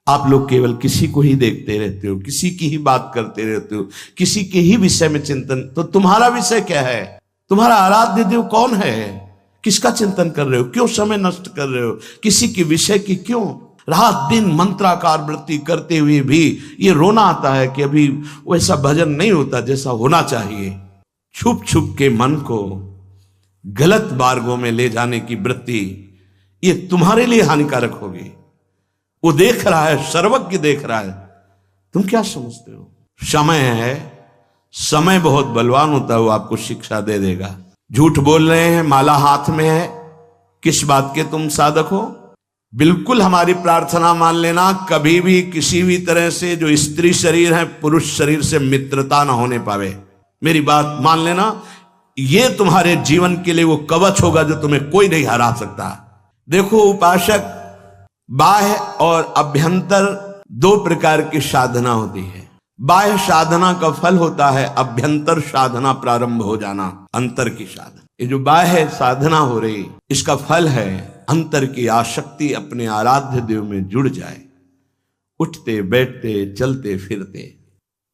आप लोग केवल किसी को ही देखते रहते हो, किसी की ही बात करते रहते हो, किसी के ही विषय में चिंतन। तो तुम्हारा विषय क्या है? तुम्हारा आराध्य देव कौन है? किसका चिंतन कर रहे हो? क्यों समय नष्ट कर रहे हो? किसी के विषय की क्यों? रात दिन मंत्राकार वृत्ति करते हुए भी ये रोना आता है कि अभी वैसा भजन नहीं होता जैसा होना चाहिए। छुप छुप के मन को गलत मार्गों में ले जाने की वृत्ति ये तुम्हारे लिए हानिकारक होगी। वो देख रहा है, सर्वज्ञ देख रहा है, तुम क्या समझते हो? समय है, समय बहुत बलवान होता है, वो आपको शिक्षा दे देगा। झूठ बोल रहे हैं, माला हाथ में है, किस बात के तुम साधक हो? बिल्कुल हमारी प्रार्थना मान लेना, कभी भी किसी भी तरह से जो स्त्री शरीर है पुरुष शरीर से मित्रता ना होने पावे। मेरी बात मान लेना, ये तुम्हारे जीवन के लिए वो कवच होगा जो तुम्हें कोई नहीं हरा सकता। देखो उपासक, बाह्य और अभ्यंतर दो प्रकार की साधना होती है। बाह्य साधना का फल होता है अभ्यंतर साधना प्रारंभ हो जाना, अंतर की साधना। ये जो बाह्य साधना हो रही इसका फल है अंतर की आसक्ति अपने आराध्य देव में जुड़ जाए। उठते बैठते चलते फिरते,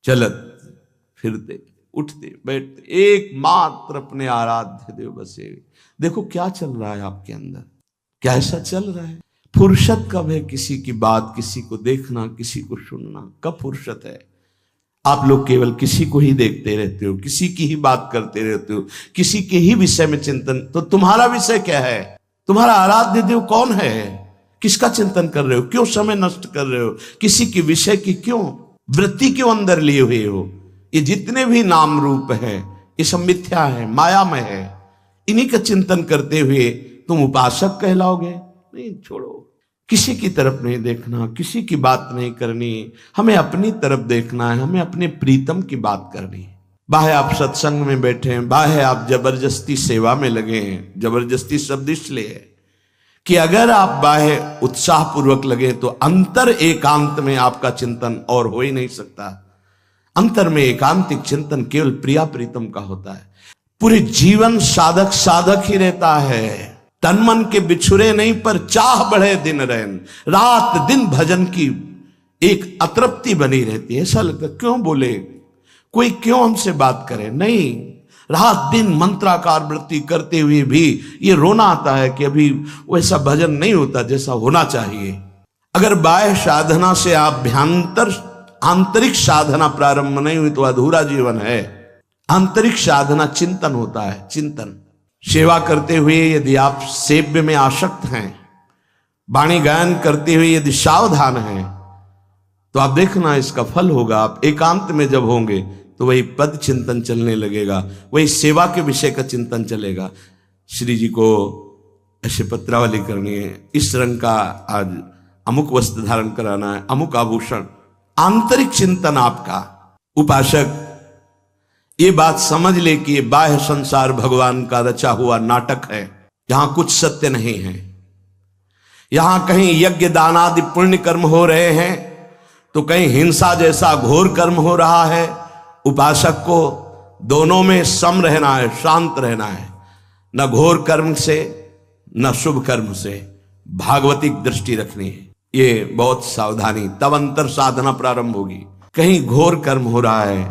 चलत फिरते उठते बैठते एकमात्र अपने आराध्य देव बसे। देखो क्या चल रहा है आपके अंदर, क्या ऐसा चल रहा है? फुर्सत कब है किसी की बात, किसी को देखना, किसी को सुनना? कब फुर्सत है? आप लोग केवल किसी को ही देखते रहते हो, किसी की ही बात करते रहते हो, किसी के ही विषय में चिंतन। तो तुम्हारा विषय क्या है? तुम्हारा आराध्य देव कौन है? किसका चिंतन कर रहे हो? क्यों समय नष्ट कर रहे हो? किसी के विषय की क्यों वृत्ति क्यों अंदर लिए हुए हो? ये जितने भी नाम रूप है ये सब मिथ्या है, मायामय है। इन्हीं का चिंतन करते हुए तुम उपासक कहलाओगे? नहीं, छोड़ो। किसी की तरफ नहीं देखना, किसी की बात नहीं करनी, हमें अपनी तरफ देखना है, हमें अपने प्रीतम की बात करनी है। बाहे आप सत्संग में बैठे हैं, बाहे आप जबरदस्ती सेवा में लगे हैं। जबरदस्ती शब्द इसलिए है कि अगर आप बाहे उत्साह पूर्वक लगे तो अंतर एकांत में आपका चिंतन और हो ही नहीं सकता। अंतर में एकांतिक चिंतन केवल प्रिया प्रीतम का होता है। पूरे जीवन साधक साधक ही रहता है, तन मन के बिछुरे नहीं, पर चाह बढ़े दिन रैन। रात दिन भजन की एक अतृप्ति बनी रहती है। ऐसा लगता है क्यों बोले, कोई क्यों हमसे बात करे? नहीं, रात दिन मंत्राकार वृत्ति करते हुए भी ये रोना आता है कि अभी वैसा भजन नहीं होता जैसा होना चाहिए। अगर बाह्य साधना से आभ्यंतर आंतरिक साधना प्रारंभ नहीं हुई तो अधूरा जीवन है। आंतरिक साधना चिंतन होता है, चिंतन। सेवा करते हुए यदि आप सेव्य में आसक्त हैं, वाणी गायन करते हुए यदि सावधान हैं, तो आप देखना इसका फल होगा। आप एकांत में जब होंगे तो वही पद चिंतन चलने लगेगा, वही सेवा के विषय का चिंतन चलेगा। श्री जी को ऐसे पत्रावली करनी है, इस रंग का आज अमुक वस्त्र धारण कराना है, अमुक आभूषण। आंतरिक चिंतन आपका। उपासक ये बात समझ ले कि ये बाह्य संसार भगवान का रचा हुआ नाटक है, यहां कुछ सत्य नहीं है। यहां कहीं यज्ञ दानादि पुण्य कर्म हो रहे हैं तो कहीं हिंसा जैसा घोर कर्म हो रहा है। उपासक को दोनों में सम रहना है, शांत रहना है, न घोर कर्म से न शुभ कर्म से भागवतिक दृष्टि रखनी है। ये बहुत सावधानी, तब अंतर साधना प्रारंभ होगी। कहीं घोर कर्म हो रहा है,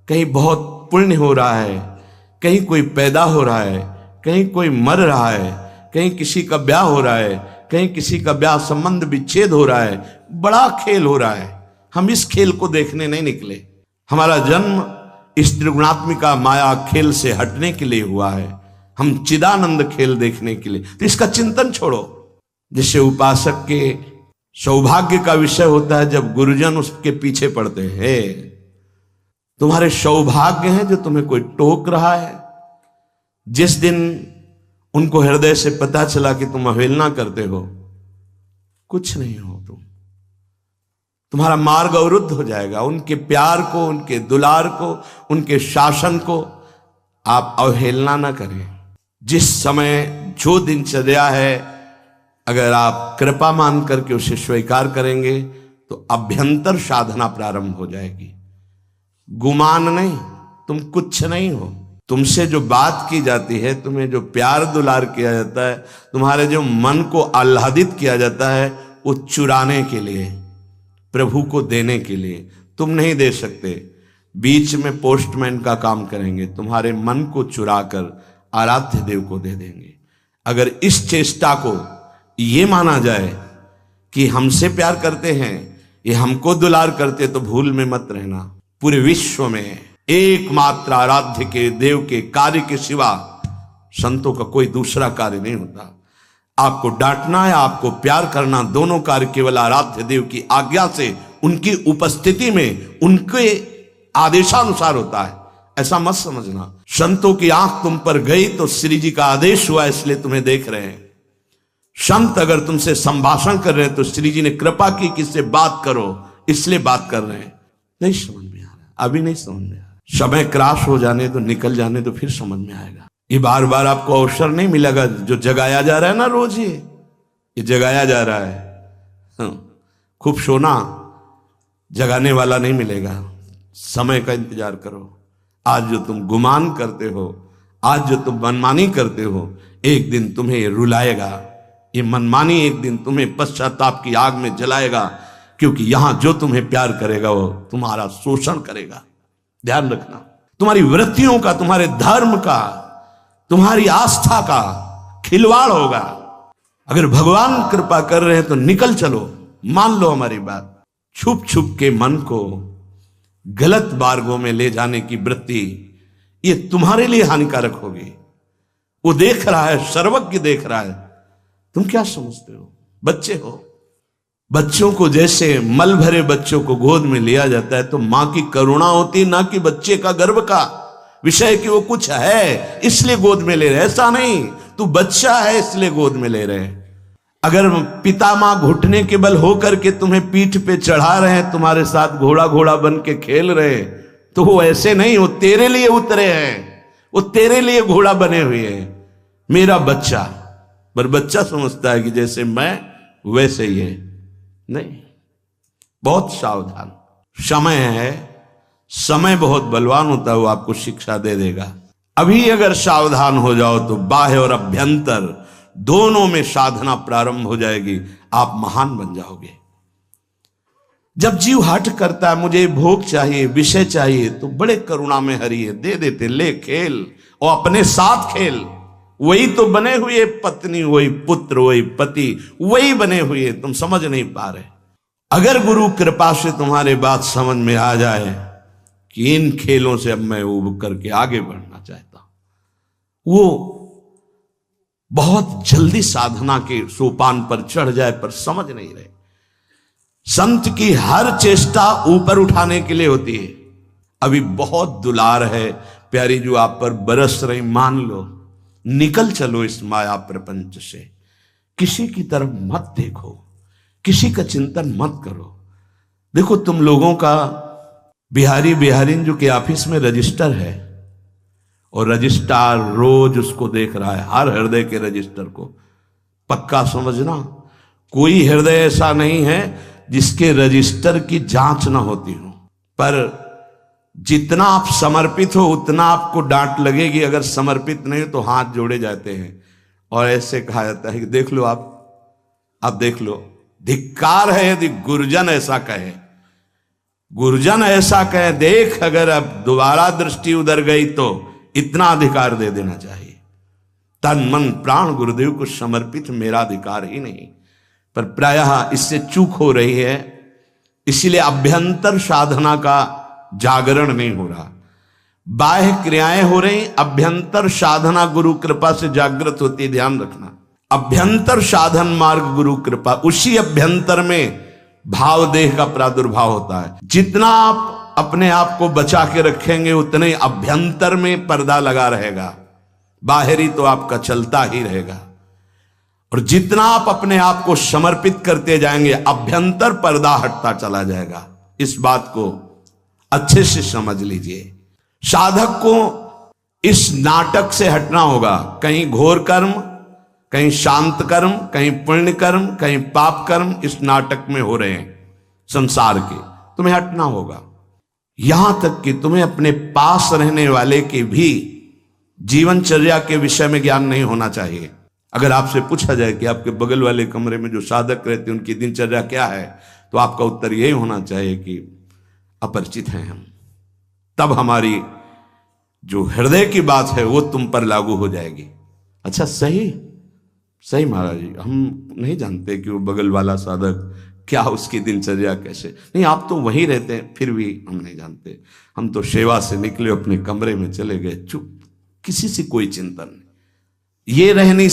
कहीं बहुत पुण्य हो रहा है, कहीं कोई पैदा हो रहा है, कहीं कोई मर रहा है, कहीं किसी का ब्याह हो रहा है, कहीं किसी का ब्याह संबंध विच्छेद हो रहा है। बड़ा खेल हो रहा है। हम इस खेल को देखने नहीं निकले। हमारा जन्म इस त्रिगुणात्मिका माया खेल से हटने के लिए हुआ है। हम चिदानंद खेल देखने के लिए। तो इसका चिंतन छोड़ो। जिससे उपासक के सौभाग्य का विषय होता है जब गुरुजन उसके पीछे पड़ते हैं। तुम्हारे सौभाग्य हैं जो तुम्हें कोई टोक रहा है। जिस दिन उनको हृदय से पता चला कि तुम अवहेलना करते हो, कुछ नहीं हो तुम्हारा मार्ग अवरुद्ध हो जाएगा। उनके प्यार को, उनके दुलार को, उनके शासन को आप अवहेलना ना करें। जिस समय जो दिनचर्या है, अगर आप कृपा मान करके उसे स्वीकार करेंगे तो अभ्यंतर साधना प्रारंभ हो जाएगी। गुमान नहीं, तुम कुछ नहीं हो। तुमसे जो बात की जाती है, तुम्हें जो प्यार दुलार किया जाता है, तुम्हारे जो मन को आह्लादित किया जाता है, वो चुराने के लिए, प्रभु को देने के लिए। तुम नहीं दे सकते, बीच में पोस्टमैन का काम करेंगे, तुम्हारे मन को चुरा कर आराध्य देव को दे देंगे। अगर इस चेष्टा को ये माना जाए कि हमसे प्यार करते हैं, ये हमको दुलार करते, तो भूल में मत रहना। पूरे विश्व में एकमात्र आराध्य के देव के कार्य के सिवा संतों का कोई दूसरा कार्य नहीं होता। आपको डांटना या आपको प्यार करना, दोनों कार्य केवल आराध्य देव की आज्ञा से, उनकी उपस्थिति में, उनके आदेशानुसार होता है। ऐसा मत समझना संतों की आंख तुम पर गई तो श्री जी का आदेश हुआ इसलिए तुम्हें देख रहे हैं। संत अगर तुमसे संभाषण कर रहे हैं तो श्री जी ने कृपा की कि इससे बात करो, इसलिए बात कर रहे हैं। नहीं समझ में आ रहा, अभी नहीं समझ में आ रहा। समय क्रॉस हो जाने तो, निकल जाने तो फिर समझ में आएगा। ये बार बार आपको अवसर नहीं मिलेगा। जो जगाया जा रहा है ना रोज, ये जगाया जा रहा है। खूब सोना, जगाने वाला नहीं मिलेगा। समय का इंतजार करो। आज जो तुम गुमान करते हो, आज जो तुम मनमानी करते हो, एक दिन तुम्हें ये रुलाएगा। ये मनमानी एक दिन तुम्हें पश्चाताप की आग में जलाएगा, क्योंकि यहां जो तुम्हें प्यार करेगा वो तुम्हारा शोषण करेगा। ध्यान रखना, तुम्हारी वृत्तियों का, तुम्हारे धर्म का, तुम्हारी आस्था का खिलवाड़ होगा। अगर भगवान कृपा कर रहे हैं तो निकल चलो, मान लो हमारी बात। छुप छुप के मन को गलत मार्गों में ले जाने की वृत्ति, ये तुम्हारे लिए हानिकारक होगी। वो देख रहा है, सर्वज्ञ देख रहा है, तुम क्या समझते हो? बच्चे हो। बच्चों को जैसे मल भरे बच्चों को गोद में लिया जाता है तो मां की करुणा होती, ना कि बच्चे का गर्व का विषय कि वो कुछ है इसलिए गोद में ले रहे। ऐसा नहीं, तू बच्चा है इसलिए गोद में ले रहे। अगर पिता मां घुटने के बल होकर के तुम्हें पीठ पे चढ़ा रहे हैं, तुम्हारे साथ घोड़ा घोड़ा बन के खेल रहे, तो वो ऐसे नहीं, वो तेरे लिए उतरे हैं, वो तेरे लिए घोड़ा बने हुए हैं। मेरा बच्चा, पर बच्चा समझता है कि जैसे मैं वैसे ही है। नहीं, बहुत सावधान। समय है, समय बहुत बलवान होता है, वो आपको शिक्षा दे देगा। अभी अगर सावधान हो जाओ तो बाह्य और अभ्यंतर दोनों में साधना प्रारंभ हो जाएगी, आप महान बन जाओगे। जब जीव हठ करता है, मुझे भोग चाहिए, विषय चाहिए, तो बड़े करुणा में हरि है, दे देते, ले खेल और अपने साथ खेल। वही तो बने हुए पत्नी, वही पुत्र, वही पति, वही बने हुए, तुम समझ नहीं पा रहे। अगर गुरु कृपा से तुम्हारे बात समझ में आ जाए कि इन खेलों से अब मैं उब करके आगे बढ़ना चाहता हूं, वो बहुत जल्दी साधना के सोपान पर चढ़ जाए, पर समझ नहीं रहे। संत की हर चेष्टा ऊपर उठाने के लिए होती है। अभी बहुत दुलार है प्यारी जो आप पर बरस रही, मान लो, निकल चलो इस माया प्रपंच से। किसी की तरफ मत देखो, किसी का चिंतन मत करो। देखो, तुम लोगों का बिहारी बिहारीन जो के ऑफिस में रजिस्टर है, और रजिस्ट्रार रोज उसको देख रहा है, हर हृदय के रजिस्टर को। पक्का समझना, कोई हृदय ऐसा नहीं है जिसके रजिस्टर की जांच ना होती हो। पर जितना आप समर्पित हो उतना आपको डांट लगेगी। अगर समर्पित नहीं हो तो हाथ जोड़े जाते हैं और ऐसे कहा जाता है कि देख लो, आप देख लो। धिक्कार है यदि गुरुजन ऐसा कहे, गुरुजन ऐसा कहे, देख अगर अब दोबारा दृष्टि उधर गई तो इतना अधिकार दे देना चाहिए। तन मन प्राण गुरुदेव को समर्पित मेरा अधिकार ही नहीं। पर प्रायः इससे चूक हो रही है, इसीलिए अभ्यंतर साधना का जागरण नहीं हो रहा। बाह्य क्रियाएं हो रही, अभ्यंतर साधना गुरु कृपा से जागृत होती है। ध्यान रखना, अभ्यंतर साधन मार्ग गुरु कृपा, उसी अभ्यंतर में भाव देह का प्रादुर्भाव होता है। जितना आप अपने आप को बचा के रखेंगे उतने अभ्यंतर में पर्दा लगा रहेगा, बाहरी तो आपका चलता ही रहेगा। और जितना आप अपने आप को समर्पित करते जाएंगे, अभ्यंतर पर्दा हटता चला जाएगा। इस बात को अच्छे से समझ लीजिए। साधक को इस नाटक से हटना होगा। कहीं घोर कर्म, कहीं शांत कर्म, कहीं पुण्य कर्म, कहीं पाप कर्म इस नाटक में हो रहे हैं संसार के। तुम्हें हटना होगा। यहां तक कि तुम्हें अपने पास रहने वाले के भी जीवनचर्या के विषय में ज्ञान नहीं होना चाहिए। अगर आपसे पूछा जाए कि आपके बगल वाले कमरे में जो साधक रहते हैं उनकी दिनचर्या क्या है, तो तो आपका उत्तर यही होना चाहिए कि अपरिचित हैं हम। तब हमारी जो हृदय की बात है वो तुम पर लागू हो जाएगी। अच्छा, सही सही महाराज जी, हम नहीं जानते कि वो बगल वाला साधक क्या उसकी दिनचर्या कैसे, नहीं आप तो वहीं रहते हैं, फिर भी हम नहीं जानते। हम तो सेवा से निकले, अपने कमरे में चले गए, चुप, किसी से कोई चिंतन नहीं। ये रहनी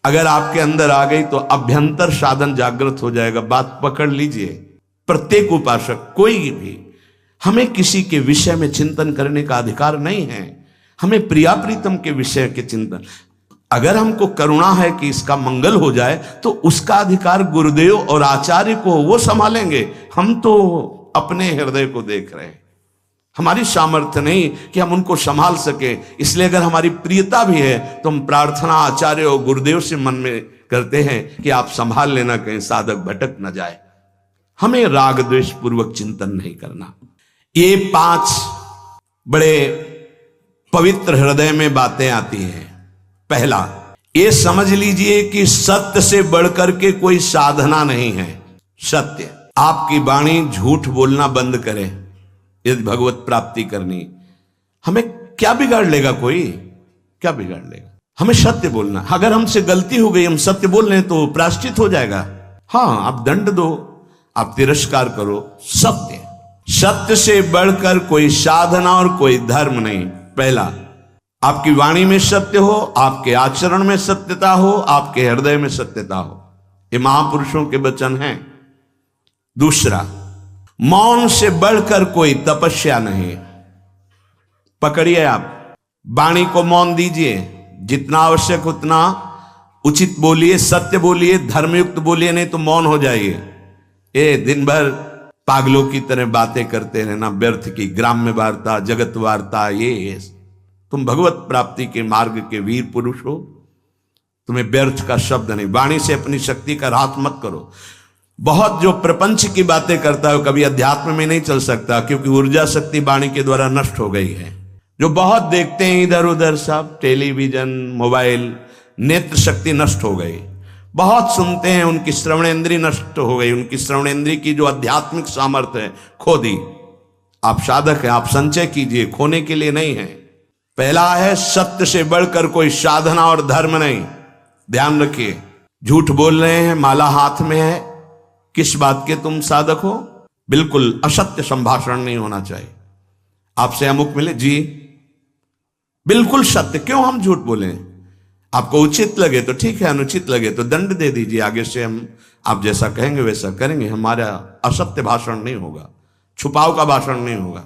अगर आपके अंदर आ गई तो अभ्यंतर साधन जागृत हो जाएगा। बात पकड़ लीजिए। प्रत्येक उपासक कोई भी, हमें किसी के विषय में चिंतन करने का अधिकार नहीं है। हमें प्रिया प्रीतम के विषय के चिंतन, अगर हमको करुणा है कि इसका मंगल हो जाए तो उसका अधिकार गुरुदेव और आचार्य को, वो संभालेंगे। हम तो अपने हृदय को देख रहे हैं, हमारी सामर्थ्य नहीं कि हम उनको संभाल सके। इसलिए अगर हमारी प्रियता भी है तो हम प्रार्थना आचार्य और गुरुदेव से मन में करते हैं कि आप संभाल लेना, कहीं साधक भटक न जाए। हमें राग द्वेष पूर्वक चिंतन नहीं करना। ये 5 बड़े पवित्र हृदय में बातें आती हैं। पहला, ये समझ लीजिए कि सत्य से बढ़कर के कोई साधना नहीं है। सत्य, आपकी वाणी झूठ बोलना बंद करे यदि भगवत प्राप्ति करनी। हमें क्या बिगाड़ लेगा कोई, क्या बिगाड़ लेगा? हमें सत्य बोलना। अगर हमसे गलती हो गई, हम सत्य बोल रहे हैं तो प्रायश्चित हो जाएगा। हाँ, आप दंड दो, आप तिरस्कार करो। सत्य, सत्य से बढ़कर कोई साधना और कोई धर्म नहीं। पहला, आपकी वाणी में सत्य हो, आपके आचरण में सत्यता हो, आपके हृदय में सत्यता हो। ये महापुरुषों के वचन हैं। दूसरा, मौन से बढ़कर कोई तपस्या नहीं। पकड़िए, आप वाणी को मौन दीजिए, जितना आवश्यक उतना उचित बोलिए, सत्य बोलिए, धर्मयुक्त बोलिए, नहीं तो मौन हो जाइए। ये दिन भर पागलों की तरह बातें करते रहना, व्यर्थ की ग्राम्य वार्ता, जगत वार्ता। ये तुम भगवत प्राप्ति के मार्ग के वीर पुरुष हो, तुम्हें व्यर्थ का शब्द नहीं। वाणी से अपनी शक्ति का रात मत करो। बहुत जो प्रपंच की बातें करता है कभी अध्यात्म में नहीं चल सकता, क्योंकि ऊर्जा शक्ति वाणी के द्वारा नष्ट हो गई है। जो बहुत देखते हैं इधर उधर सब, टेलीविजन, मोबाइल, नेत्र शक्ति नष्ट हो गई। बहुत सुनते हैं, उनकी श्रवणेंद्रिय नष्ट हो गई, उनकी श्रवणेंद्रिय की जो आध्यात्मिक सामर्थ्य है खो दी। आप साधक हैं, आप संचय कीजिए, खोने के लिए नहीं है। पहला है, सत्य से बढ़कर कोई साधना और धर्म नहीं। ध्यान रखिए, झूठ बोल रहे हैं, माला हाथ में है, किस बात के तुम साधक हो? बिल्कुल असत्य संभाषण नहीं होना चाहिए। आपसे अमुक मिले जी, बिल्कुल सत्य, क्यों हम झूठ बोले? आपको उचित लगे तो ठीक है, अनुचित लगे तो दंड दे दीजिए। आगे से हम आप जैसा कहेंगे वैसा करेंगे। हमारा असत्य भाषण नहीं होगा, छुपाव का भाषण नहीं होगा।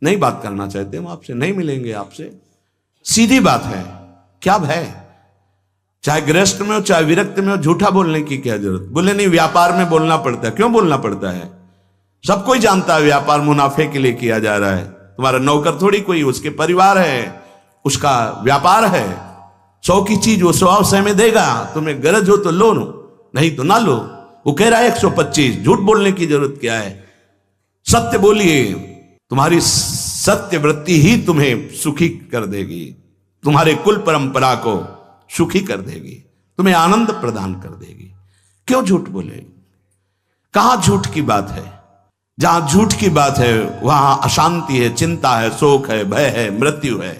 नहीं बात करना चाहते हम आपसे, नहीं मिलेंगे आपसे, सीधी बात है। क्या भय? चाहे गृहस्थ में हो चाहे विरक्त में हो, झूठा बोलने की क्या जरूरत? बोले नहीं, व्यापार में बोलना पड़ता है। क्यों बोलना पड़ता है? सब कोई जानता है व्यापार मुनाफे के लिए किया जा रहा है। तुम्हारा नौकर थोड़ी कोई, उसके परिवार है, उसका व्यापार है। 100 की चीज वो 100 में देगा। तुम्हें गरज हो तो लो, नहीं तो ना लो। वो कह रहा है 125। झूठ बोलने की जरूरत क्या है? सत्य बोलिए। तुम्हारी सत्य वृत्ति ही तुम्हें सुखी कर देगी, तुम्हारे कुल परंपरा को सुखी कर देगी, तुम्हें आनंद प्रदान कर देगी। क्यों झूठ बोले? कहां झूठ की बात है? जहां झूठ की बात है वहां अशांति है, चिंता है, शोक है, भय है, मृत्यु है।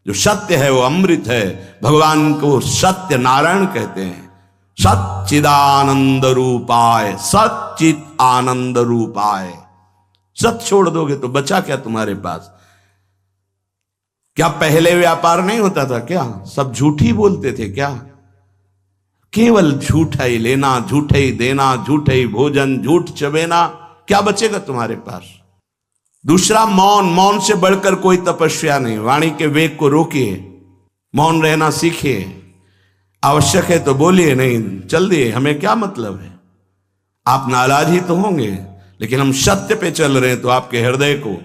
जो सत्य है वो अमृत है। भगवान को सत्य नारायण कहते हैं। सच्चिदानंद रूपाय, सच्चित आनंद रूपाय। सत्य छोड़ दोगे तो बचा क्या तुम्हारे पास? क्या पहले व्यापार नहीं होता था क्या? सब झूठ ही बोलते थे क्या? केवल झूठा ही लेना, झूठा ही देना, झूठा ही भोजन, झूठ चबेना, क्या बचेगा तुम्हारे पास? दूसरा, मौन। मौन से बढ़कर कोई तपस्या नहीं। वाणी के वेग को रोकिए, मौन रहना सीखिए। आवश्यक है तो बोलिए, नहीं चल दिए, हमें क्या मतलब है। आप नाराज ही तो होंगे, लेकिन हम सत्य पे चल रहे हैं तो आपके हृदय को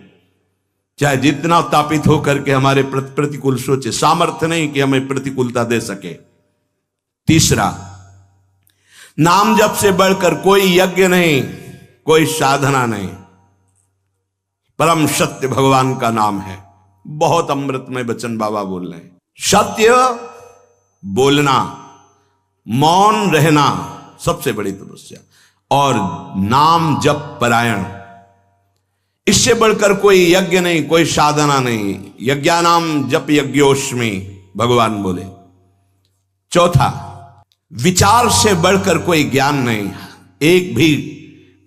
चाहे जितना तापित होकर के हमारे प्रतिकूल सोचे, सामर्थ्य नहीं कि हमें प्रतिकूलता दे सके। तीसरा, नाम जप से बढ़कर कोई यज्ञ नहीं, कोई साधना नहीं। परम सत्य भगवान का नाम है। बहुत अमृतमय वचन बाबा बोल रहे हैं। सत्य बोलना, मौन रहना सबसे बड़ी तपस्या। और नाम जप परायण। इससे बढ़कर कोई यज्ञ नहीं, कोई साधना नहीं। यज्ञानाम जप यज्ञोस्मि भगवान बोले। चौथा, विचार से बढ़कर कोई ज्ञान नहीं। एक भी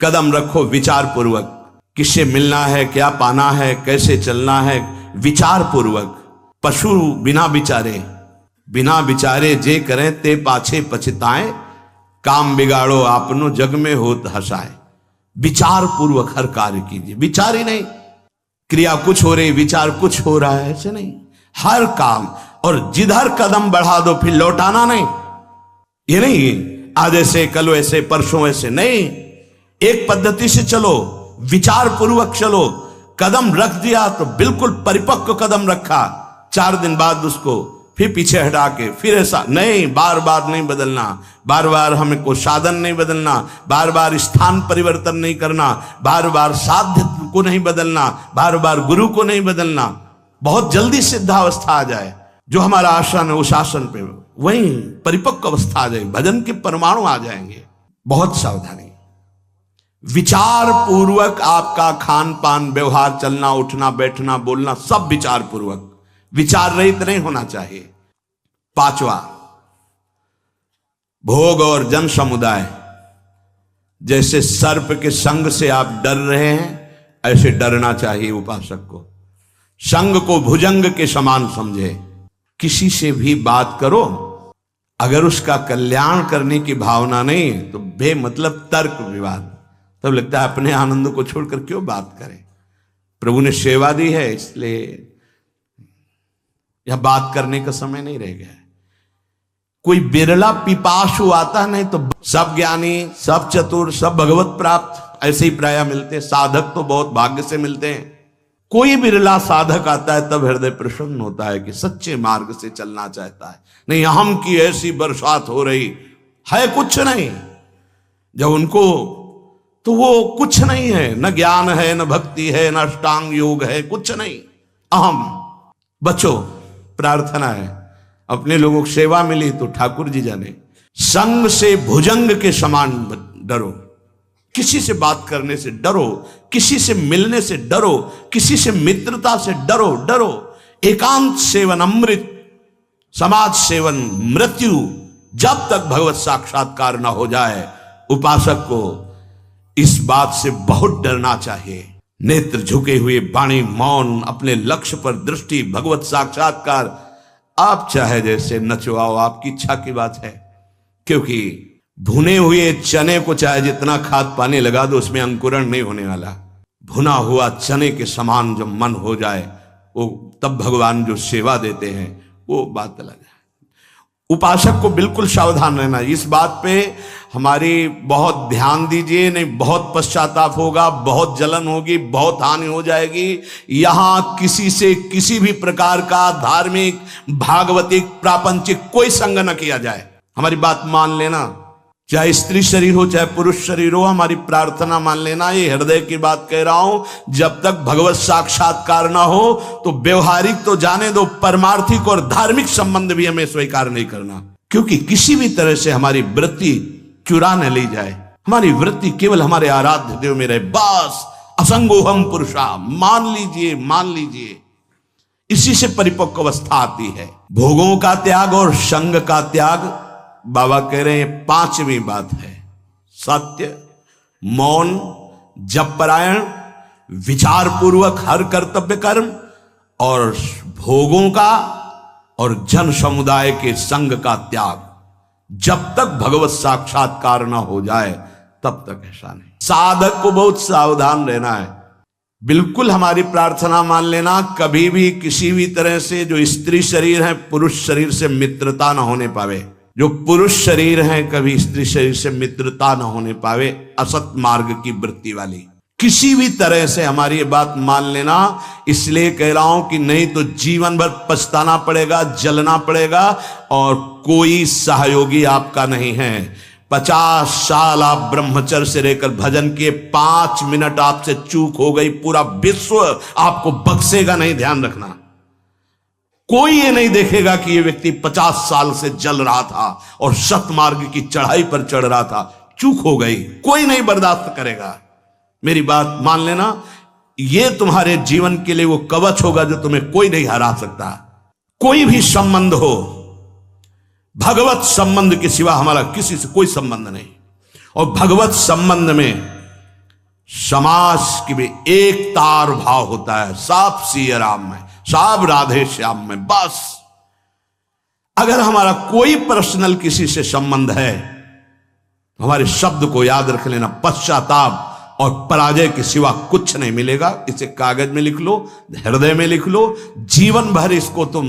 कदम रखो विचार पूर्वक, किससे मिलना है, क्या पाना है, कैसे चलना है, विचार पूर्वक। पशु बिना विचारे जे करें ते पाछे पछताएं, काम बिगाड़ो आपनो जग में होत हंसाए। विचार पूर्वक हर कार्य कीजिए। विचार ही नहीं, क्रिया कुछ हो रही, विचार कुछ हो रहा है, ऐसे नहीं। हर काम, और जिधर कदम बढ़ा दो फिर लौटाना नहीं। ये नहीं आज ऐसे, कल ऐसे, परसों ऐसे, नहीं। एक पद्धति से चलो, विचार पूर्वक चलो। कदम रख दिया तो बिल्कुल परिपक्व कदम रखा, 4 दिन बाद उसको फिर पीछे हटा के फिर ऐसा नहीं। बार बार नहीं बदलना, बार बार हमें को साधन नहीं बदलना, बार बार स्थान परिवर्तन नहीं करना, बार बार साध्य को नहीं बदलना, बार बार गुरु को नहीं बदलना। बहुत जल्दी सिद्धावस्था आ जाए, जो हमारा आसन है उस आसन पे वहीं परिपक्व अवस्था आ जाए, भजन के परमाणु आ जाएंगे। बहुत सावधानी। विचार पूर्वक आपका खान पान, व्यवहार, चलना उठना, बैठना, बोलना सब विचार पूर्वक, विचार रहित नहीं होना चाहिए। 5वां, भोग और जन समुदाय। जैसे सर्प के संग से आप डर रहे हैं, ऐसे डरना चाहिए उपासक को। संग को भुजंग के समान समझे। किसी से भी बात करो, अगर उसका कल्याण करने की भावना नहीं तो बेमतलब तर्क विवाद, तब लगता है अपने आनंद को छोड़कर क्यों बात करें। प्रभु ने सेवा दी है, इसलिए यह बात करने का समय नहीं रह गया है। कोई बिरला पिपासु आता नहीं तो सब ज्ञानी, सब चतुर, सब भगवत प्राप्त ऐसे ही प्राय मिलते। साधक तो बहुत भाग्य से मिलते हैं। कोई बिरला साधक आता है तब हृदय प्रसन्न होता है कि सच्चे मार्ग से चलना चाहता है। नहीं अहम की ऐसी बरसात हो रही है, कुछ नहीं। जब उनको तो वो कुछ नहीं है, न ज्ञान है, न भक्ति है, न अष्टांग योग है, कुछ नहीं। अहम। बचो, प्रार्थना है अपने लोगों को सेवा मिली तो ठाकुर जी जाने। संग से भुजंग के समान डरो। किसी से बात करने से डरो, किसी से मिलने से डरो, किसी से मित्रता से डरो। डरो। एकांत सेवन अमृत, समाज सेवन मृत्यु। जब तक भगवत साक्षात्कार न हो जाए उपासक को इस बात से बहुत डरना चाहिए। नेत्र झुके हुए, वाणी मौन, अपने लक्ष्य पर दृष्टि, भगवत साक्षात्कार। आप चाहे जैसे नचवाओ, आपकी इच्छा की बात है। क्योंकि भुने हुए चने को चाहे जितना खाद पानी लगा दो, उसमें अंकुरण नहीं होने वाला। भुना हुआ चने के समान जब मन हो जाए वो, तब भगवान जो सेवा देते हैं वो बात अलग है। उपासक को बिल्कुल सावधान रहना। इस बात पे हमारी बहुत ध्यान दीजिए, नहीं बहुत पश्चाताप होगा, बहुत जलन होगी, बहुत हानि हो जाएगी। यहां किसी से किसी भी प्रकार का धार्मिक, भागवतिक, प्रापंचिक कोई संग न किया जाए। हमारी बात मान लेना, चाहे स्त्री शरीर हो चाहे पुरुष शरीर हो, हमारी प्रार्थना मान लेना। ये हृदय की बात कह रहा हूं। जब तक भगवत साक्षात्कार ना हो तो व्यवहारिक तो जाने दो, परमार्थिक और धार्मिक संबंध भी हमें स्वीकार नहीं करना। क्योंकि किसी भी तरह से हमारी वृत्ति चुरा न ली जाए। हमारी वृत्ति केवल हमारे आराध्य देव में रहे, बस। असंगोहम पुरुषा, मान लीजिए, मान लीजिए। इसी से परिपक्व अवस्था आती है। भोगों का त्याग और संग का त्याग, बाबा कह रहे हैं 5वीं बात है। सत्य, मौन, जपरायण, विचार पूर्वक हर कर्तव्य कर्म, और भोगों का और जन समुदाय के संग का त्याग। जब तक भगवत साक्षात्कार ना हो जाए तब तक ऐसा नहीं। साधक को बहुत सावधान रहना है। बिल्कुल हमारी प्रार्थना मान लेना, कभी भी किसी भी तरह से जो स्त्री शरीर है पुरुष शरीर से मित्रता ना होने पावे। जो पुरुष शरीर है कभी स्त्री शरीर से मित्रता न होने पावे। असत मार्ग की वृत्ति वाली किसी भी तरह से हमारी ये बात मान लेना। इसलिए कह रहा हूं कि नहीं तो जीवन भर पछताना पड़ेगा, जलना पड़ेगा, और कोई सहयोगी आपका नहीं है। 50 साल आप ब्रह्मचर्य से रहकर भजन किए, 5 मिनट आपसे चूक हो गई, पूरा विश्व आपको बख्शेगा नहीं। ध्यान रखना, कोई ये नहीं देखेगा कि ये व्यक्ति 50 साल से जल रहा था और सतमार्ग की चढ़ाई पर चढ़ रहा था। चूक हो गई, कोई नहीं बर्दाश्त करेगा। मेरी बात मान लेना, ये तुम्हारे जीवन के लिए वो कवच होगा जो तुम्हें कोई नहीं हरा सकता। कोई भी संबंध हो, भगवत संबंध के सिवा हमारा किसी से कोई संबंध नहीं। और भगवत संबंध में समाज की भी एक तार भाव होता है, साफ सिया राम में, साफ राधे श्याम में। बस अगर हमारा कोई पर्सनल किसी से संबंध है, हमारे शब्द को याद रख लेना, पश्चाताप और पराजय के सिवा कुछ नहीं मिलेगा। इसे कागज में लिख लो, हृदय में लिख लो, जीवन भर इसको तुम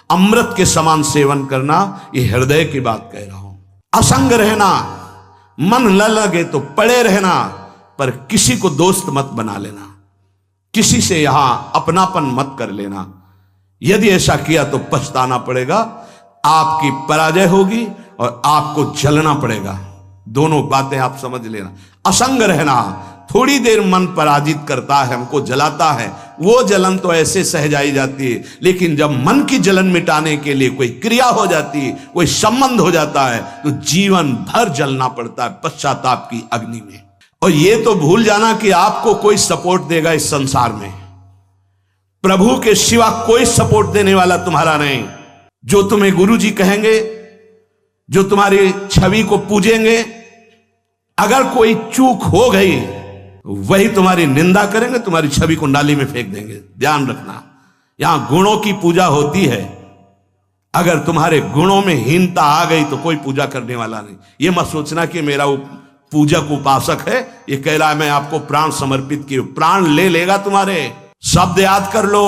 अमृत के समान सेवन करना। ये हृदय की बात कह रहा हूं। असंग रहना, मन न लगे तो पड़े रहना, पर किसी को दोस्त मत बना लेना, किसी से यहां अपनापन मत कर लेना। यदि ऐसा किया तो पछताना पड़ेगा, आपकी पराजय होगी और आपको जलना पड़ेगा। दोनों बातें आप समझ लेना। असंग रहना, थोड़ी देर मन पराजित करता है, हमको जलाता है, वो जलन तो ऐसे सह जाई जाती है। लेकिन जब मन की जलन मिटाने के लिए कोई क्रिया हो जाती है, कोई संबंध हो जाता है, तो जीवन भर जलना पड़ता है पश्चाताप की अग्नि में। और ये तो भूल जाना कि आपको कोई सपोर्ट देगा इस संसार में, प्रभु के सिवा कोई सपोर्ट देने वाला तुम्हारा नहीं। जो तुम्हें गुरु जी कहेंगे, जो तुम्हारी छवि को पूजेंगे, अगर कोई चूक हो गई वही तुम्हारी निंदा करेंगे, तुम्हारी छवि को नाली में फेंक देंगे। ध्यान रखना, यहां गुणों की पूजा होती है। अगर तुम्हारे गुणों में हीनता आ गई तो कोई पूजा करने वाला नहीं। ये मत सोचना कि मेरा वो पूजक उपासक है, ये कह रहा है मैं आपको प्राण समर्पित किए। प्राण ले लेगा तुम्हारे, शब्द याद कर लो,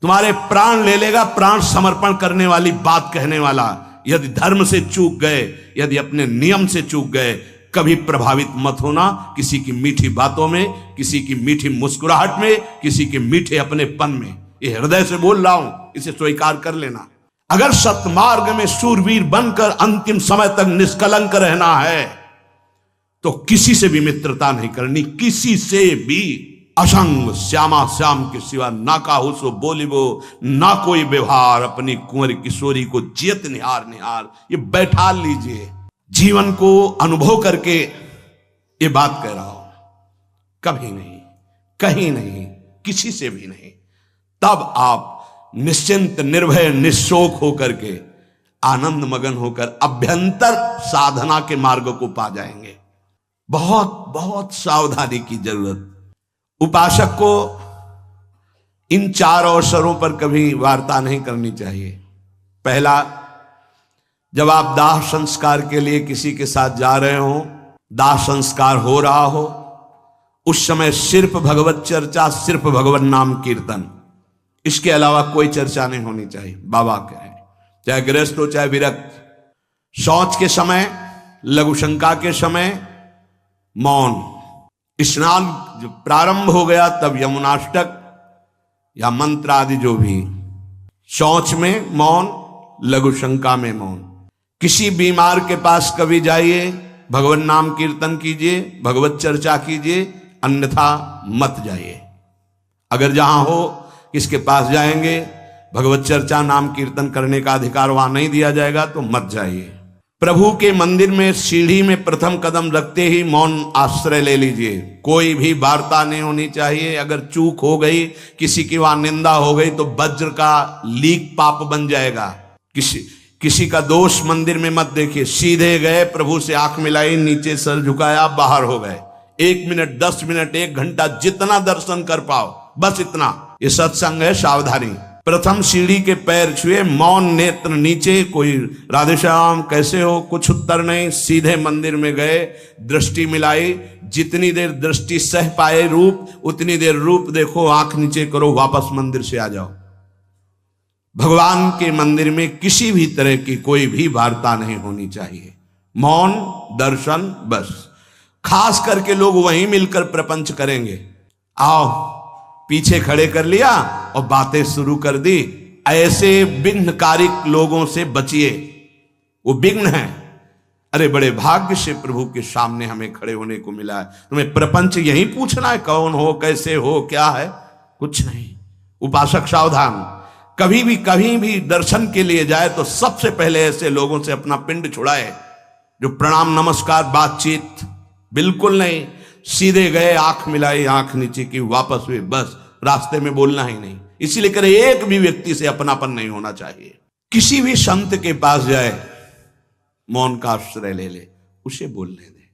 तुम्हारे प्राण ले लेगा प्राण समर्पण करने वाली बात कहने वाला। यदि धर्म से चूक गए, यदि अपने नियम से चूक गए, कभी प्रभावित मत होना किसी की मीठी बातों में, किसी की मीठी मुस्कुराहट में, किसी के मीठे अपनेपन में। ये हृदय से बोल रहा हूं, इसे स्वीकार कर लेना। अगर सतमार्ग में शूरवीर बनकर अंतिम समय तक निष्कलंक रहना है तो किसी से भी मित्रता नहीं करनी, किसी से भी। असंग श्यामा श्याम के सिवा ना काहू सो बोलिबो, ना कोई व्यवहार, अपनी कुंवर किशोरी को जियत निहार निहार। ये बैठा लीजिए, जीवन को अनुभव करके ये बात कह रहा हूं। कभी नहीं, कहीं नहीं, किसी से भी नहीं। तब आप निश्चिंत, निर्भय, निशोक होकर के, आनंद मगन होकर अभ्यंतर साधना के मार्ग को पा जाएंगे। बहुत बहुत सावधानी की जरूरत। उपासक को इन 4 अवसरों पर कभी वार्ता नहीं करनी चाहिए। पहला, जब आप दाह संस्कार के लिए किसी के साथ जा रहे हो, दाह संस्कार हो रहा हो, उस समय सिर्फ भगवत चर्चा, सिर्फ भगवत नाम कीर्तन, इसके अलावा कोई चर्चा नहीं होनी चाहिए। बाबा कहे, चाहे गृहस्थ हो चाहे विरक्त। शौच के समय, लघु शंका के समय मौन। स्नान जब प्रारंभ हो गया तब यमुनाष्टक या मंत्र आदि जो भी। शौच में मौन, लघु शंका में मौन। किसी बीमार के पास कभी जाइए, भगवत नाम कीर्तन कीजिए, भगवत चर्चा कीजिए, अन्यथा मत जाइए। अगर जहां हो किसके पास जाएंगे, भगवत चर्चा नाम कीर्तन करने का अधिकार वहां नहीं दिया जाएगा तो मत जाइए। प्रभु के मंदिर में सीढ़ी में प्रथम कदम रखते ही मौन आश्रय ले लीजिए। कोई भी वार्ता नहीं होनी चाहिए। अगर चूक हो गई, किसी की वहां निंदा हो गई तो वज्र का लीक पाप बन जाएगा। किसी का दोष मंदिर में मत देखिए। सीधे गए, प्रभु से आंख मिलाई, नीचे सर झुकाया, बाहर हो गए। 1 मिनट, 10 मिनट, 1 घंटा, जितना दर्शन कर पाओ, बस इतना। ये सत्संग है, सावधानी। प्रथम सीढ़ी के पैर छुए, मौन, नेत्र नीचे। कोई राधे श्याम कैसे हो, कुछ उत्तर नहीं। सीधे मंदिर में गए, दृष्टि मिलाई। जितनी देर दृष्टि सह पाए रूप, उतनी देर रूप देखो, आंख नीचे करो, वापस मंदिर से आ जाओ। भगवान के मंदिर में किसी भी तरह की कोई भी वार्ता नहीं होनी चाहिए। मौन, दर्शन, बस। खास करके लोग वहीं मिलकर प्रपंच करेंगे। आओ, पीछे खड़े कर लिया और बातें शुरू कर दी। ऐसे विघ्नकारिक लोगों से बचिए, वो विघ्न है। अरे बड़े भाग्य से प्रभु के सामने हमें खड़े होने को मिला है। तुम्हें प्रपंच यही पूछना है, कौन हो, कैसे हो, क्या है, कुछ नहीं। उपासक सावधान, कहीं भी दर्शन के लिए जाए तो सबसे पहले ऐसे लोगों से अपना पिंड छुड़ाए। जो प्रणाम नमस्कार बातचीत बिल्कुल नहीं, सीधे गए, आंख मिलाई, आंख नीचे की, वापस हुए, बस रास्ते में बोलना ही नहीं। इसीलिए करे एक भी व्यक्ति से अपनापन नहीं होना चाहिए। किसी भी संत के पास जाए, मौन का आश्रय ले ले, उसे बोलने दे,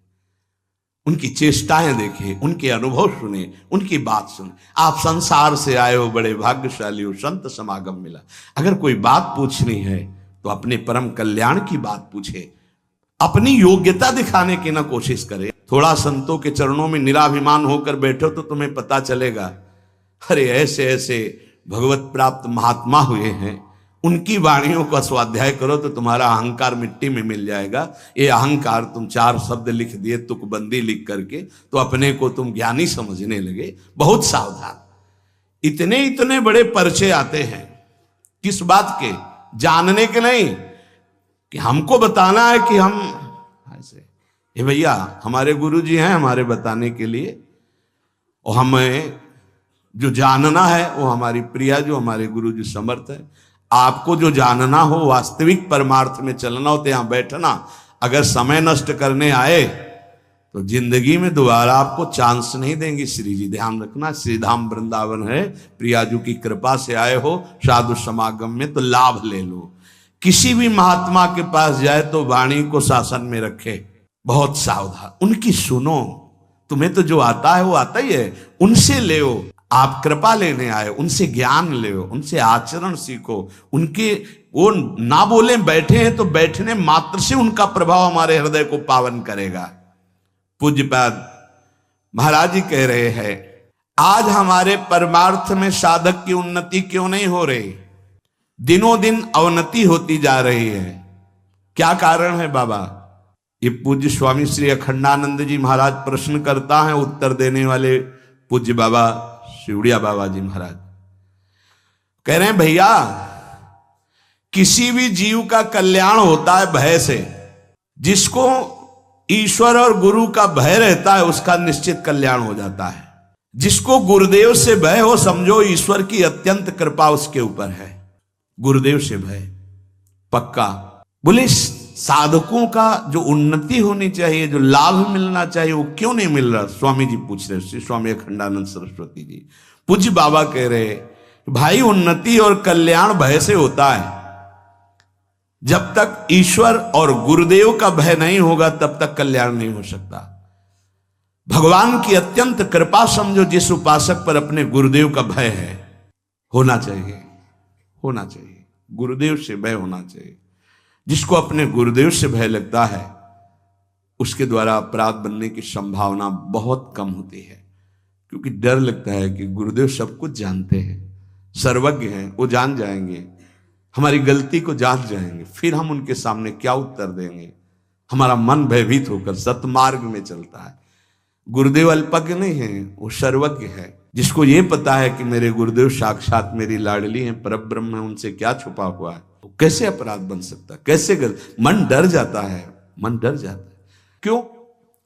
उनकी चेष्टाएं देखे, उनके अनुभव सुने, उनकी बात सुने। आप संसार से आए हो, बड़े भाग्यशाली हो, संत समागम मिला। अगर कोई बात पूछनी है तो अपने परम कल्याण की बात पूछे, अपनी योग्यता दिखाने की ना कोशिश करे। थोड़ा संतों के चरणों में निराभिमान होकर बैठो तो तुम्हें पता चलेगा, अरे ऐसे ऐसे भगवत प्राप्त महात्मा हुए हैं, उनकी वाणियों का स्वाध्याय करो तो तुम्हारा अहंकार मिट्टी में मिल जाएगा। ये अहंकार, तुम 4 शब्द लिख दिए तुकबंदी लिख करके तो अपने को तुम ज्ञानी समझने लगे। बहुत सावधान। इतने इतने बड़े पर्चे आते हैं, किस बात के? जानने के नहीं, कि हमको बताना है कि हम ऐसे। ये भैया हमारे गुरुजी हैं हमारे बताने के लिए, और हमें जो जानना है वो हमारी प्रिया, जो हमारे गुरुजी समर्थ है। आपको जो जानना हो, वास्तविक परमार्थ में चलना हो तो यहां बैठना। अगर समय नष्ट करने आए तो जिंदगी में दोबारा आपको चांस नहीं देंगे श्री जी, ध्यान रखना। श्रीधाम वृंदावन है, प्रियाजू की कृपा से आए हो साधु समागम में तो लाभ ले लो। किसी भी महात्मा के पास जाए तो वाणी को शासन में रखे, बहुत सावधान, उनकी सुनो। तुम्हें तो जो आता है वो आता ही है, उनसे ले। आप कृपा लेने आए, उनसे ज्ञान ले, उनसे आचरण सीखो। उनके वो ना बोले बैठे हैं तो बैठने मात्र से उनका प्रभाव हमारे हृदय को पावन करेगा। पूज्यपाद महाराज जी कह रहे हैं, आज हमारे परमार्थ में साधक की उन्नति क्यों नहीं हो रही? दिनों दिन अवनति होती जा रही है। क्या कारण है बाबा? ये पूज्य स्वामी श्री अखंडानंद जी महाराज प्रश्न करता है, उत्तर देने वाले पूज्य बाबा शिवड़िया बाबा जी महाराज कह रहे हैं, भैया किसी भी जीव का कल्याण होता है भय से। जिसको ईश्वर और गुरु का भय रहता है उसका निश्चित कल्याण हो जाता है। जिसको गुरुदेव से भय हो, समझो ईश्वर की अत्यंत कृपा उसके ऊपर है। गुरुदेव से भय पक्का। बोले साधकों का जो उन्नति होनी चाहिए, जो लाभ मिलना चाहिए, वो क्यों नहीं मिल रहा? स्वामी जी पूछ रहे, श्री स्वामी अखंडानंद सरस्वती जी। पूज्य बाबा कह रहे, भाई उन्नति और कल्याण भय से होता है। जब तक ईश्वर और गुरुदेव का भय नहीं होगा तब तक कल्याण नहीं हो सकता। भगवान की अत्यंत कृपा समझो, जिस उपासक पर अपने गुरुदेव का भय है, होना चाहिए, होना चाहिए। गुरुदेव से भय होना चाहिए। जिसको अपने गुरुदेव से भय लगता है उसके द्वारा अपराध बनने की संभावना बहुत कम होती है, क्योंकि डर लगता है कि गुरुदेव सब कुछ जानते हैं, सर्वज्ञ हैं, वो जान जाएंगे, हमारी गलती को जान जाएंगे, फिर हम उनके सामने क्या उत्तर देंगे। हमारा मन भयभीत होकर सतमार्ग में चलता है। गुरुदेव अल्पज्ञ नहीं है, वो सर्वज्ञ है। जिसको ये पता है कि मेरे गुरुदेव साक्षात मेरी लाडली हैं, परब्रह्म है, उनसे क्या छुपा हुआ है, तो कैसे अपराध बन सकता, कैसे मन डर जाता है, मन डर जाता है। क्यों?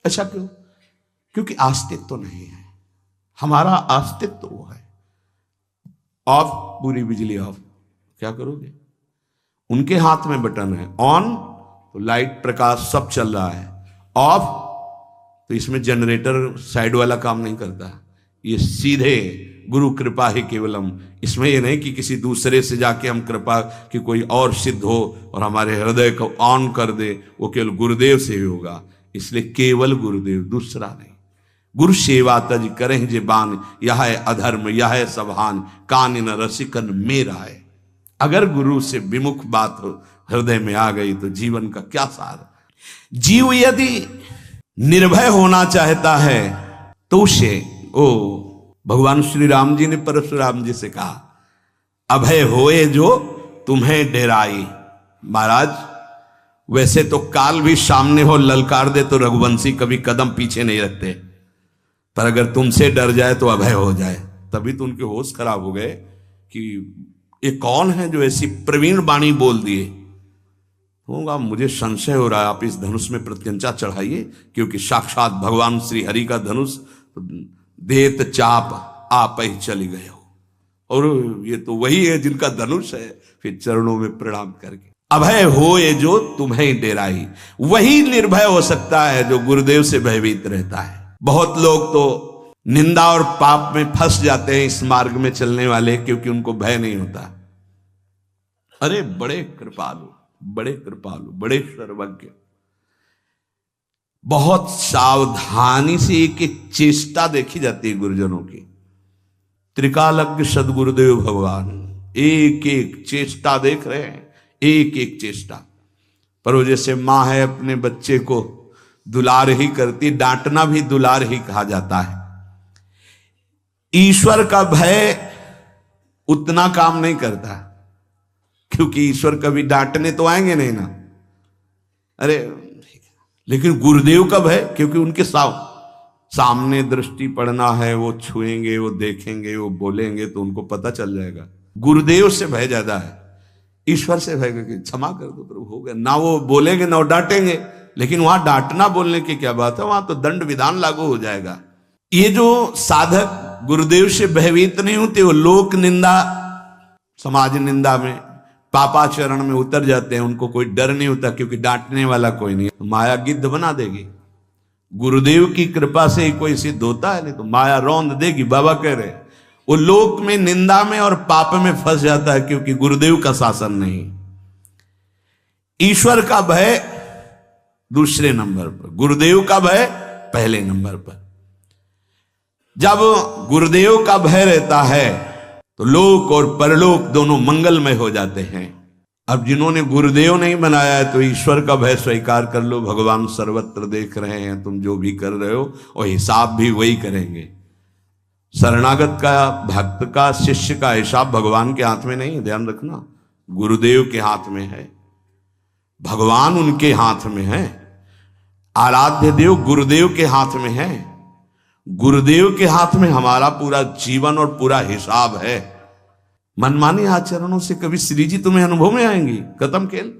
अच्छा क्यों? क्योंकि अस्तित्व तो नहीं है। हमारा अस्तित्व वो है। ऑफ, पूरी बिजली ऑफ, क्या करोगे? उनके हाथ में बटन है, ऑन तो लाइट प्रकाश सब चल रहा है, ऑफ तो इसमें जनरेटर साइड वाला काम नहीं करता। ये सीधे गुरु कृपा ही केवलम। इसमें ये नहीं कि किसी दूसरे से जाके हम कृपा कि कोई और सिद्ध हो और हमारे हृदय को ऑन कर दे, वो केवल गुरुदेव से ही होगा। इसलिए केवल गुरुदेव, दूसरा नहीं। गुरु सेवा तज करें जे बान, यह है अधर्म यह है सभान, कान न रसिकन मेरा है। अगर गुरु से विमुख बात हृदय में आ गई तो जीवन का क्या सार। जीव यदि निर्भय होना चाहता है तो उसे, भगवान श्री राम जी ने परशुराम जी से कहा, अभय होए जो तुम्हें डेराई। महाराज वैसे तो काल भी सामने हो ललकार दे तो रघुवंशी कभी कदम पीछे नहीं रखते, पर अगर तुमसे डर जाए तो अभय हो जाए। तभी तो उनके होश खराब हो गए कि ये कौन है जो ऐसी प्रवीण वाणी बोल दिए। होगा, मुझे संशय हो रहा है, आप इस धनुष में प्रत्यंचा चढ़ाइए, क्योंकि साक्षात भगवान श्री हरि का धनुष देत चाप आप ही चली गए हो, और ये तो वही है जिनका धनुष है। फिर चरणों में प्रणाम करके अभय हो ये जो तुम्हें डेराई। वही निर्भय हो सकता है जो गुरुदेव से भयभीत रहता है। बहुत लोग तो निंदा और पाप में फंस जाते हैं इस मार्ग में चलने वाले, क्योंकि उनको भय नहीं होता। अरे बड़े कृपालु, बड़े कृपालु, बड़े सर्वज्ञ, बहुत सावधानी से एक एक चेष्टा देखी जाती है गुरुजनों की। त्रिकालज्ञ सदगुरुदेव भगवान एक एक चेष्टा देख रहे हैं, एक एक चेष्टा। पर वो जैसे माँ है अपने बच्चे को दुलार ही करती, डांटना भी दुलार ही कहा जाता है। ईश्वर का भय उतना काम नहीं करता, क्योंकि ईश्वर कभी डांटने तो आएंगे नहीं ना। अरे लेकिन गुरुदेव का भय, क्योंकि उनके सामने दृष्टि पड़ना है, वो छुएंगे, वो देखेंगे, वो बोलेंगे तो उनको पता चल जाएगा। गुरुदेव से भय ज्यादा है, ईश्वर से भय कि क्षमा कर दो प्रभु, हो गया ना। वो बोलेंगे ना वो डांटेंगे, लेकिन वहां डांटना बोलने की क्या बात है, वहां तो दंड विधान लागू हो जाएगा। ये जो साधक गुरुदेव से भयभीत नहीं होते, वो लोक निंदा, समाज निंदा में, पापाचरण में उतर जाते हैं। उनको कोई डर नहीं होता, क्योंकि डांटने वाला कोई नहीं। माया गिद्ध बना देगी। गुरुदेव की कृपा से ही कोई सिद्ध होता है, नहीं तो माया रौंद देगी। बाबा कह रहे वो लोक में, निंदा में और पाप में फंस जाता है, क्योंकि गुरुदेव का शासन नहीं। ईश्वर का भय दूसरे नंबर पर, गुरुदेव का भय पहले नंबर पर। जब गुरुदेव का भय रहता है तो लोक और परलोक दोनों मंगलमय हो जाते हैं। अब जिन्होंने गुरुदेव नहीं बनाया है तो ईश्वर का भय स्वीकार कर लो। भगवान सर्वत्र देख रहे हैं तुम जो भी कर रहे हो, और हिसाब भी वही करेंगे। शरणागत का, भक्त का, शिष्य का हिसाब भगवान के हाथ में नहीं है, ध्यान रखना, गुरुदेव के हाथ में है। भगवान उनके हाथ में है, आराध्य देव गुरुदेव के हाथ में है। गुरुदेव के हाथ में हमारा पूरा जीवन और पूरा हिसाब है। मनमानी आचरणों से कभी श्री जी तुम्हें अनुभव में आएंगी, खत्म खेल।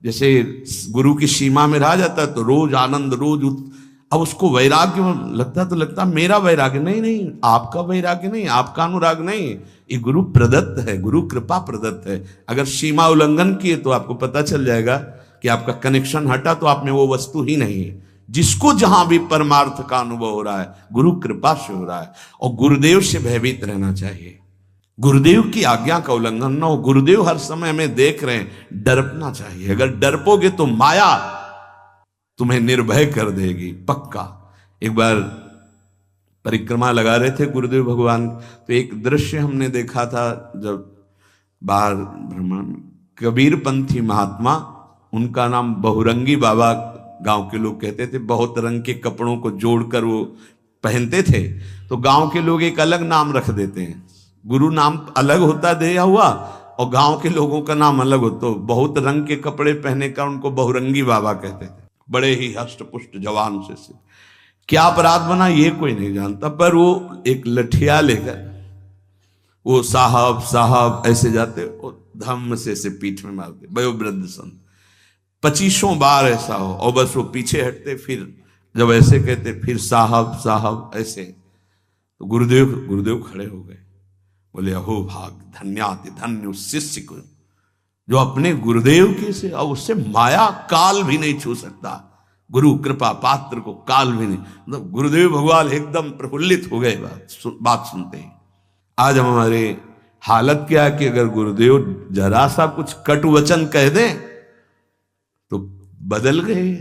जैसे गुरु की सीमा में रहा जाता है तो रोज आनंद, रोज अब उसको वैराग्य लगता तो लगता मेरा वैराग्य नहीं, नहीं आपका वैराग्य नहीं, आपका अनुराग नहीं, ये गुरु प्रदत्त है, गुरु कृपा प्रदत्त है। अगर सीमा उल्लंघन किए तो आपको पता चल जाएगा कि आपका कनेक्शन हटा तो आप में वो वस्तु ही नहीं है। जिसको जहां भी परमार्थ का अनुभव हो रहा है गुरु कृपा से हो रहा है। और गुरुदेव से भयभीत रहना चाहिए, गुरुदेव की आज्ञा का उल्लंघन न हो। गुरुदेव हर समय हमें देख रहे हैं, डरना चाहिए। अगर डरपोगे तो माया तुम्हें निर्भय कर देगी, पक्का। एक बार परिक्रमा लगा रहे थे गुरुदेव भगवान, तो एक दृश्य हमने देखा था। जब बाहर भ्रमण, कबीर पंथी महात्मा, उनका नाम बहुरंगी बाबा गांव के लोग कहते थे। बहुत रंग के कपड़ों को जोड़कर वो पहनते थे, तो गांव के लोग एक अलग नाम रख देते हैं। गुरु नाम अलग होता दिया हुआ और गांव के लोगों का नाम अलग होता। तो बहुत रंग के कपड़े पहने का उनको बहुरंगी बाबा कहते थे। बड़े ही हष्ट पुष्ट जवान से क्या अपराध बना ये कोई नहीं जानता, पर वो एक लठिया लेकर वो साहब साहब ऐसे जाते और धम्म से पीठ में मारते। वयोवृद्ध संत 25 बार ऐसा हो, और बस वो पीछे हटते, फिर जब ऐसे कहते फिर साहब साहब ऐसे। तो गुरुदेव खड़े हो गए, बोले अहो भाग, धन्याति धन्य उस शिष्य को जो अपने गुरुदेव के से, और उससे माया काल भी नहीं छू सकता। गुरु कृपा पात्र को काल भी नहीं। मतलब गुरुदेव भगवान एकदम प्रफुल्लित हो गए बात सुनते ही। आज हमारे हालत क्या है कि अगर गुरुदेव जरा सा कुछ कट वचन कह दें तो बदल गए,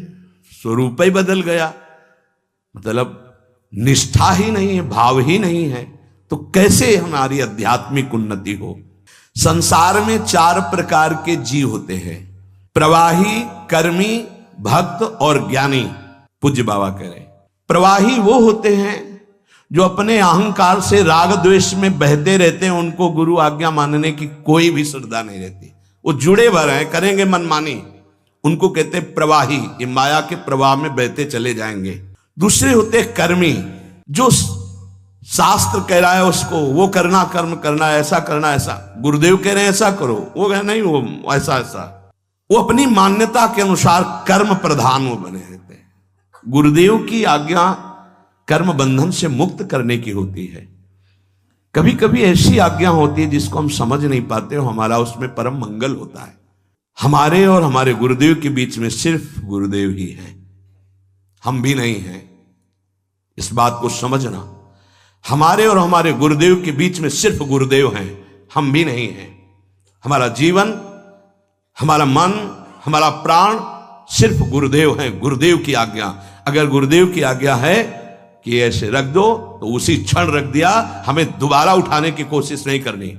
स्वरूप ही बदल गया। मतलब निष्ठा ही नहीं है, भाव ही नहीं है, तो कैसे हमारी आध्यात्मिक उन्नति हो। संसार में 4 प्रकार के जीव होते हैं, प्रवाही, कर्मी, भक्त और ज्ञानी। पूज्य बाबा कह रहे प्रवाही वो होते हैं जो अपने अहंकार से राग द्वेष में बहते रहते हैं। उनको गुरु आज्ञा मानने की कोई भी श्रद्धा नहीं रहती, वो जुड़े भर हैं, करेंगे मनमानी। उनको कहते प्रवाही, ये माया के प्रवाह में बहते चले जाएंगे। दूसरे होते कर्मी, जो शास्त्र कह रहा है उसको वो करना, कर्म करना, ऐसा करना, ऐसा गुरुदेव कह रहे हैं ऐसा करो, वो कह नहीं वो ऐसा ऐसा, वो अपनी मान्यता के अनुसार कर्म प्रधान वो बने रहते हैं। गुरुदेव की आज्ञा कर्म बंधन से मुक्त करने की होती है। कभी कभी ऐसी आज्ञा होती है जिसको हम समझ नहीं पाते हो, हमारा उसमें परम मंगल होता है। हमारे और हमारे गुरुदेव के बीच में सिर्फ गुरुदेव ही है, हम भी नहीं हैं। इस बात को समझना, हमारे और हमारे गुरुदेव के बीच में सिर्फ गुरुदेव हैं, हम भी नहीं हैं। हमारा जीवन, हमारा मन, हमारा प्राण सिर्फ गुरुदेव हैं, गुरुदेव की आज्ञा। अगर गुरुदेव की आज्ञा है कि ऐसे रख दो तो उसी क्षण रख दिया, हमें दोबारा उठाने की कोशिश नहीं करनी।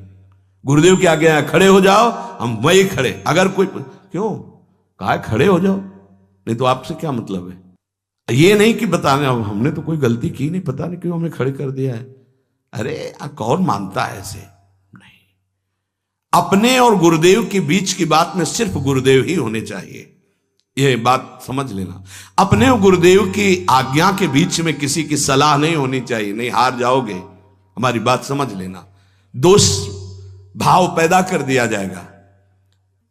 गुरुदेव की आज्ञा है खड़े हो जाओ, हम वही खड़े। अगर कोई क्यों कहा खड़े हो जाओ, नहीं तो आपसे क्या मतलब है? ये नहीं कि बताने हमने तो कोई गलती की नहीं, पता नहीं क्यों हमें खड़े कर दिया है। अरे कौन मानता है ऐसे? नहीं, अपने और गुरुदेव के बीच की बात में सिर्फ गुरुदेव ही होने चाहिए, ये बात समझ लेना। अपने और गुरुदेव की आज्ञा के बीच में किसी की सलाह नहीं होनी चाहिए, नहीं हार जाओगे। हमारी बात समझ लेना, दोष भाव पैदा कर दिया जाएगा।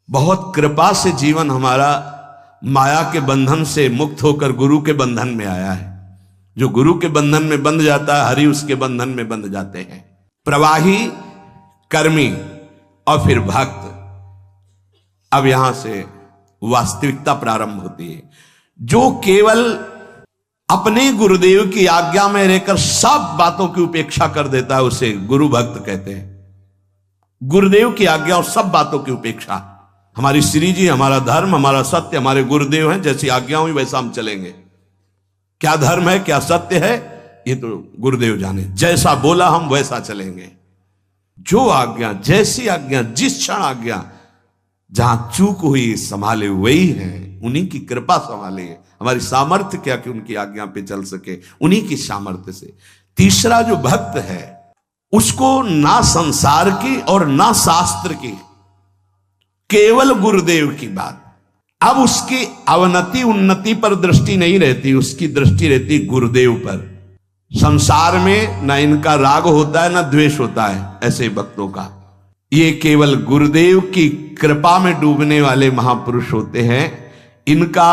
बहुत कृपा से जीवन हमारा माया के बंधन से मुक्त होकर गुरु के बंधन में आया है। जो गुरु के बंधन में बंध जाता है, हरि उसके बंधन में बंध जाते हैं। प्रवाही, कर्मी और फिर भक्त। अब यहां से वास्तविकता प्रारंभ होती है। जो केवल अपने गुरुदेव की आज्ञा में रहकर सब बातों की उपेक्षा कर देता है, उसे गुरु भक्त कहते हैं। गुरुदेव की आज्ञा और सब बातों की उपेक्षा। हमारी श्री जी, हमारा धर्म, हमारा सत्य, हमारे गुरुदेव हैं, जैसी आज्ञा हुई वैसा हम चलेंगे। क्या धर्म है, क्या सत्य है, ये तो गुरुदेव जाने। जैसा बोला हम वैसा चलेंगे। जो आज्ञा, जैसी आज्ञा, जिस क्षण आज्ञा, जहां चूक हुई संभाले वही हैं, उन्हीं की कृपा संभाले। हमारी सामर्थ्य क्या कि उनकी आज्ञा पे चल सके, उन्हीं की सामर्थ्य से। तीसरा जो भक्त है, उसको ना संसार की और ना शास्त्र की, केवल गुरुदेव की बात। अब उसकी अवनति उन्नति पर दृष्टि नहीं रहती, उसकी दृष्टि रहती गुरुदेव पर। संसार में ना इनका राग होता है ना द्वेष होता है ऐसे भक्तों का। ये केवल गुरुदेव की कृपा में डूबने वाले महापुरुष होते हैं। इनका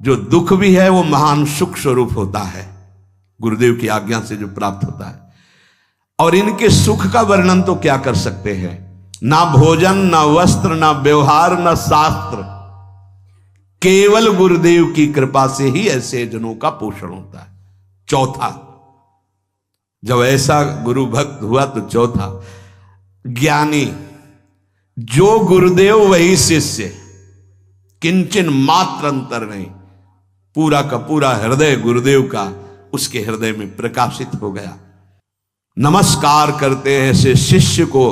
जो दुख भी है वो महान सुख स्वरूप होता है, गुरुदेव की आज्ञा से जो प्राप्त होता है। और इनके सुख का वर्णन तो क्या कर सकते हैं? ना भोजन, ना वस्त्र, ना व्यवहार, ना शास्त्र, केवल गुरुदेव की कृपा से ही ऐसे जनों का पोषण होता है। चौथा, जब ऐसा गुरु भक्त हुआ तो चौथा, ज्ञानी। जो गुरुदेव वही शिष्य, किंचन मात्र अंतर नहीं। पूरा का पूरा हृदय गुरुदेव का उसके हृदय में प्रकाशित हो गया। नमस्कार करते हैं ऐसे शिष्य को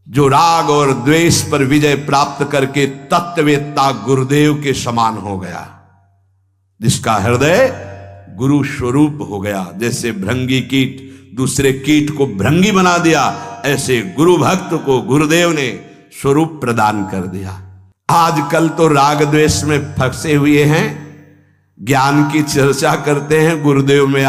जो राग और द्वेष पर विजय प्राप्त करके तत्ववेत्ता गुरुदेव के समान हो गया, जिसका हृदय गुरु स्वरूप हो गया। जैसे भृंगी कीट दूसरे कीट को भृंगी बना दिया, ऐसे गुरु भक्त को गुरुदेव ने स्वरूप प्रदान कर दिया। आजकल तो राग द्वेष में फंसे हुए हैं, ज्ञान की चर्चा करते हैं, गुरुदेव में